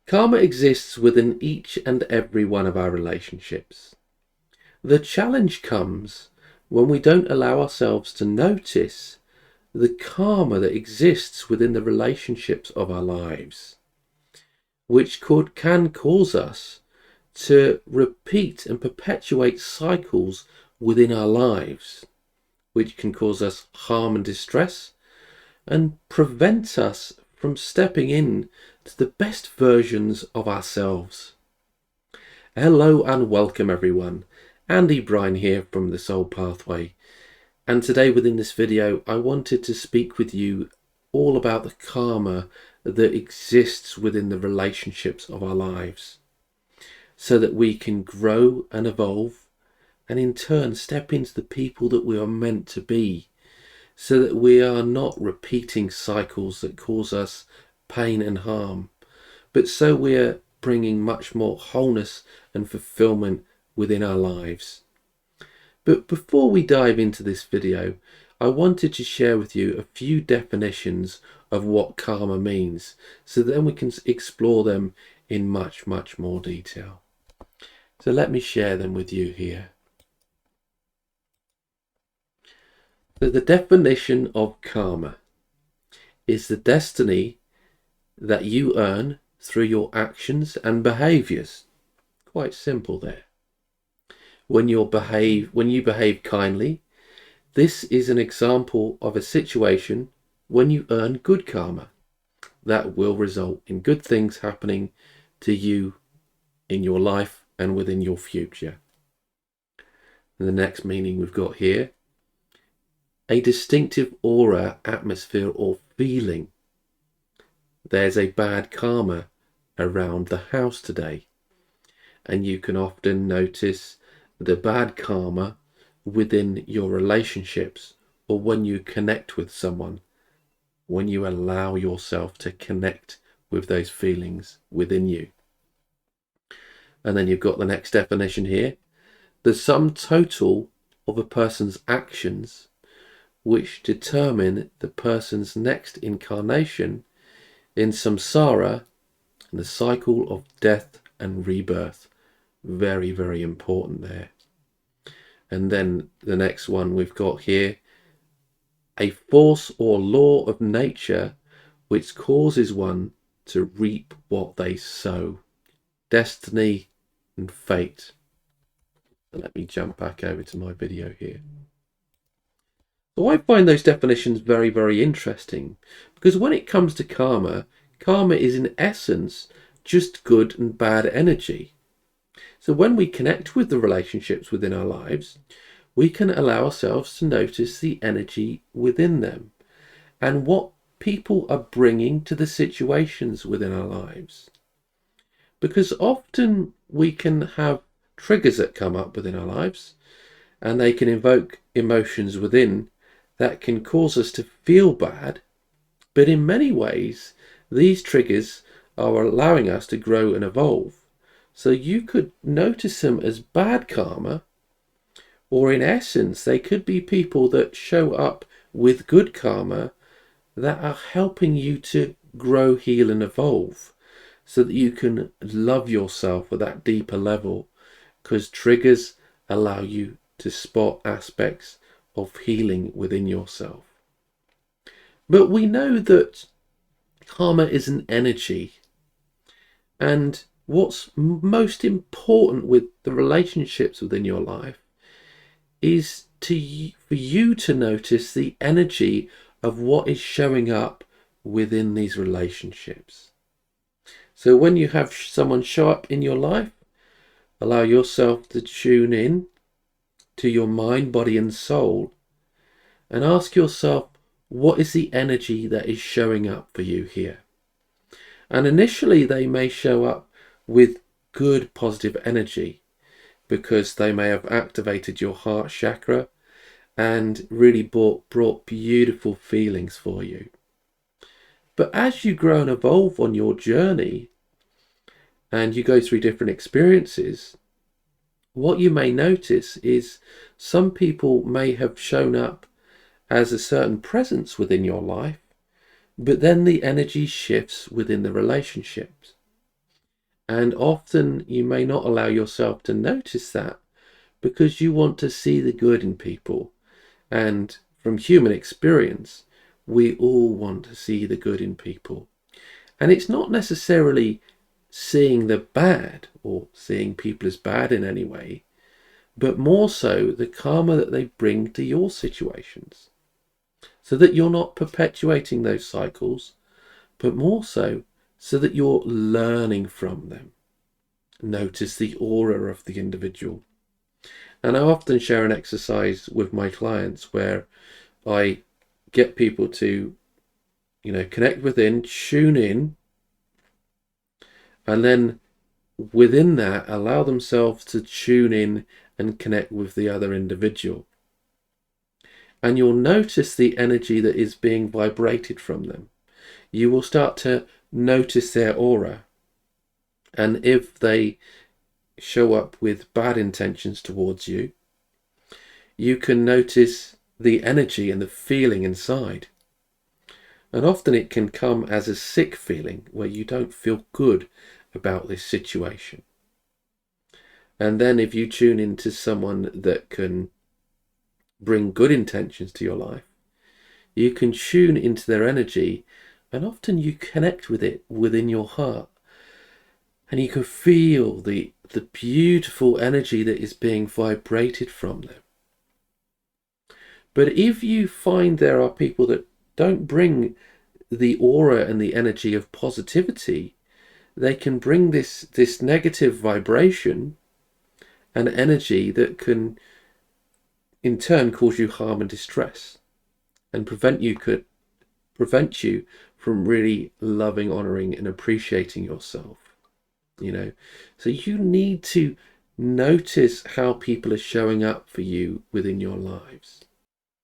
Karma exists within each and every one of our relationships. The challenge comes when we don't allow ourselves to notice the karma that exists within the relationships of our lives, which can cause us to repeat and perpetuate cycles within our lives, which can cause us harm and distress and prevent us from stepping in to the best versions of ourselves. Hello and welcome everyone. Andy Bryan here from The Soul Pathway. And today within this video, I wanted to speak with you all about the karma that exists within the relationships of our lives, so that we can grow and evolve and in turn step into the people that we are meant to be, so that we are not repeating cycles that cause us pain and harm, but so we're bringing much more wholeness and fulfillment within our lives. But before we dive into this video, I wanted to share with you a few definitions of what karma means, so then we can explore them in much more detail. So let me share them with you here. So the definition of karma is the destiny that you earn through your actions and behaviors. Quite simple there. When you behave kindly, this is an example of a situation when you earn good karma that will result in good things happening to you in your life and within your future. And the next meaning we've got here, a distinctive aura, atmosphere or feeling. There's a bad karma around the house today, and you can often notice the bad karma within your relationships, or when you connect with someone, when you allow yourself to connect with those feelings within you. And then you've got the next definition here, the sum total of a person's actions which determine the person's next incarnation in samsara, the cycle of death and rebirth. Very important there. And then the next one we've got here, a force or law of nature which causes one to reap what they sow. Destiny and fate. So let me jump back over to my video here. So I find those definitions very interesting, because when it comes to karma is in essence just good and bad energy. So when we connect with the relationships within our lives, we can allow ourselves to notice the energy within them and what people are bringing to the situations within our lives. Because often we can have triggers that come up within our lives, and they can invoke emotions within that can cause us to feel bad. But in many ways, these triggers are allowing us to grow and evolve. So you could notice them as bad karma, or in essence, they could be people that show up with good karma that are helping you to grow, heal and evolve, so that you can love yourself at that deeper level, because triggers allow you to spot aspects of healing within yourself. But we know that karma is an energy, and what's most important with the relationships within your life is for you to notice the energy of what is showing up within these relationships. So when you have someone show up in your life, allow yourself to tune in to your mind, body and soul, and ask yourself, what is the energy that is showing up for you here? And initially they may show up with good positive energy, because they may have activated your heart chakra and really brought beautiful feelings for you. But as you grow and evolve on your journey and you go through different experiences, what you may notice is some people may have shown up as a certain presence within your life, but then the energy shifts within the relationships. And often you may not allow yourself to notice that because you want to see the good in people. And from human experience, we all want to see the good in people. And it's not necessarily seeing the bad or seeing people as bad in any way, but more so the karma that they bring to your situations. So that you're not perpetuating those cycles, but more so that you're learning from them. Notice the aura of the individual. And I often share an exercise with my clients where I get people to, connect within, tune in, and then within that, allow themselves to tune in and connect with the other individual. And you'll notice the energy that is being vibrated from them. You will start to notice their aura. And if they show up with bad intentions towards you, you can notice the energy and the feeling inside. And often it can come as a sick feeling where you don't feel good about this situation. And then if you tune into someone that can bring good intentions to your life, you can tune into their energy, and often you connect with it within your heart. And you can feel the beautiful energy that is being vibrated from them. But if you find there are people that don't bring the aura and the energy of positivity, they can bring this negative vibration and energy that can in turn cause you harm and distress and prevent you from really loving, honoring and appreciating yourself. So you need to notice how people are showing up for you within your lives.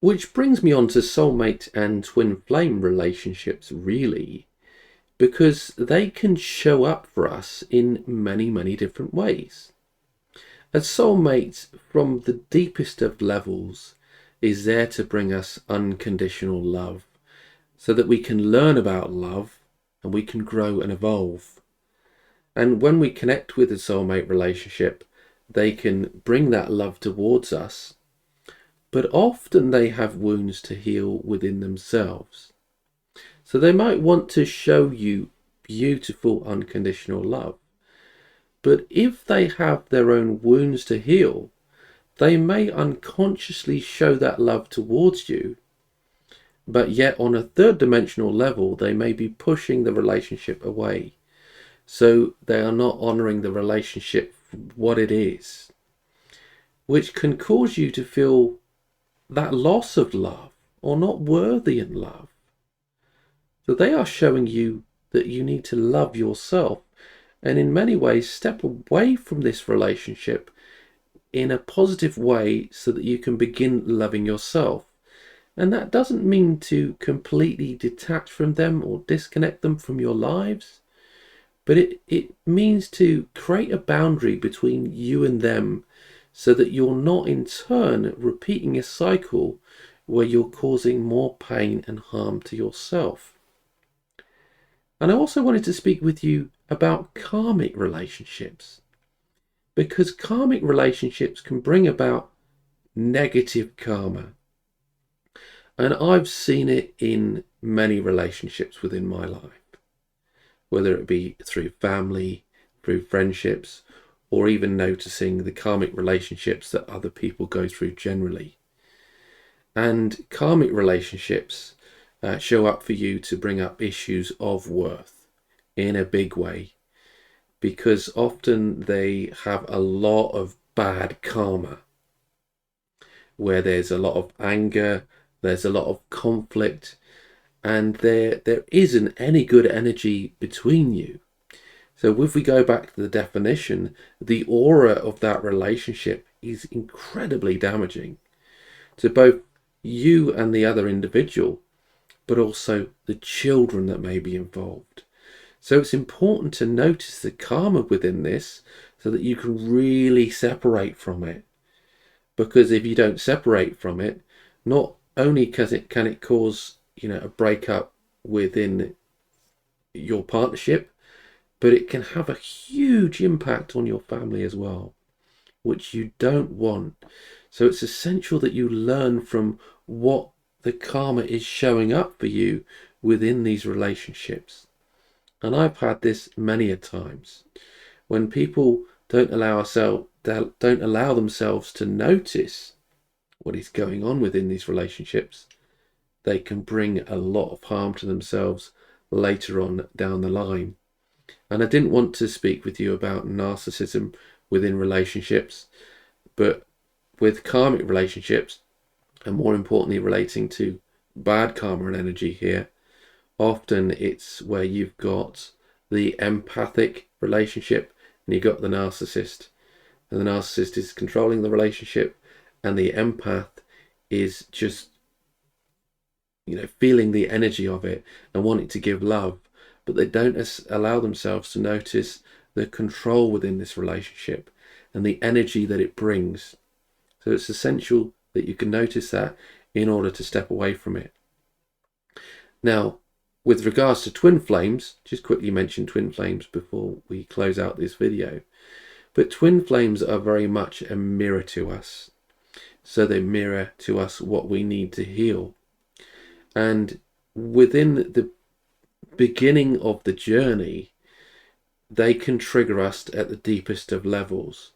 Which brings me on to soulmate and twin flame relationships, really, because they can show up for us in many, many different ways. A soulmate, from the deepest of levels, is there to bring us unconditional love so that we can learn about love and we can grow and evolve. And when we connect with a soulmate relationship, they can bring that love towards us, but often they have wounds to heal within themselves. So they might want to show you beautiful unconditional love, but if they have their own wounds to heal, they may unconsciously show that love towards you, but yet on a third dimensional level, they may be pushing the relationship away. So they are not honoring the relationship for what it is, which can cause you to feel that loss of love or not worthy in love. So they are showing you that you need to love yourself and in many ways step away from this relationship in a positive way so that you can begin loving yourself. And that doesn't mean to completely detach from them or disconnect them from your lives, but it means to create a boundary between you and them so that you're not in turn repeating a cycle where you're causing more pain and harm to yourself. And I also wanted to speak with you about karmic relationships, because karmic relationships can bring about negative karma. And I've seen it in many relationships within my life, whether it be through family, through friendships, or even noticing the karmic relationships that other people go through generally. And karmic relationships show up for you to bring up issues of worth in a big way, because often they have a lot of bad karma, where there's a lot of anger, there's a lot of conflict, and there isn't any good energy between you. So if we go back to the definition, the aura of that relationship is incredibly damaging to both you and the other individual, but also the children that may be involved. So it's important to notice the karma within this so that you can really separate from it. Because if you don't separate from it, not only can it cause a breakup within your partnership, but it can have a huge impact on your family as well, which you don't want. So it's essential that you learn from what the karma is showing up for you within these relationships. And I've had this many a times when people don't allow themselves to notice what is going on within these relationships. They can bring a lot of harm to themselves later on down the line. And I didn't want to speak with you about narcissism within relationships, but with karmic relationships, and more importantly relating to bad karma and energy here, often it's where you've got the empathic relationship and you've got the narcissist, and the narcissist is controlling the relationship, and the empath is just, feeling the energy of it and wanting to give love, but they don't allow themselves to notice the control within this relationship and the energy that it brings. So it's essential that you can notice that in order to step away from it. Now, with regards to twin flames, just quickly mention twin flames before we close out this video. But twin flames are very much a mirror to us. So they mirror to us what we need to heal. And within the beginning of the journey, they can trigger us at the deepest of levels.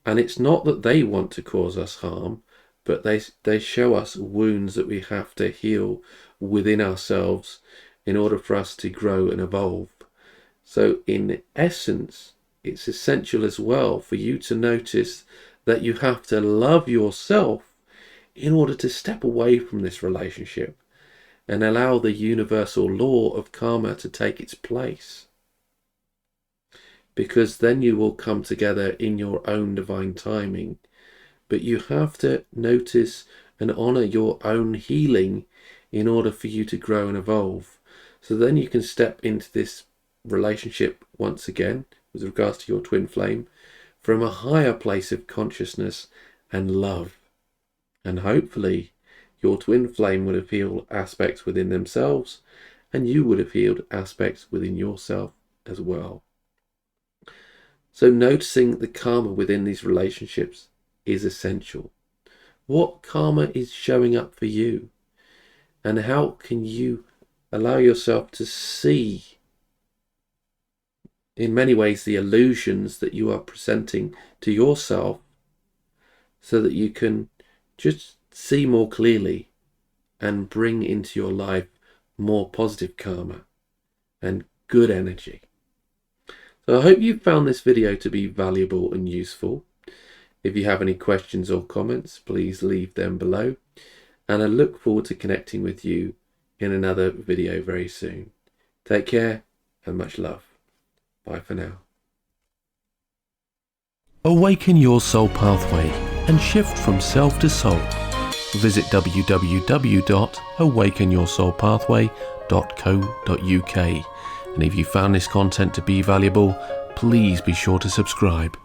And it's not that they want to cause us harm, but they show us wounds that we have to heal within ourselves in order for us to grow and evolve. So in essence, it's essential as well for you to notice that you have to love yourself in order to step away from this relationship and allow the universal law of karma to take its place. Because then you will come together in your own divine timing. But you have to notice and honor your own healing in order for you to grow and evolve. So then you can step into this relationship once again, with regards to your twin flame, from a higher place of consciousness and love. And hopefully your twin flame would have healed aspects within themselves, and you would have healed aspects within yourself as well. So noticing the karma within these relationships is essential. What karma is showing up for you? And how can you allow yourself to see, in many ways, the illusions that you are presenting to yourself, so that you can just see more clearly and bring into your life more positive karma and good energy. So I hope you found this video to be valuable and useful. If you have any questions or comments, please leave them below. And I look forward to connecting with you in another video very soon. Take care and much love. Bye for now. Awaken your soul pathway and shift from self to soul. Visit www.awakenyoursoulpathway.co.uk. And if you found this content to be valuable, please be sure to subscribe.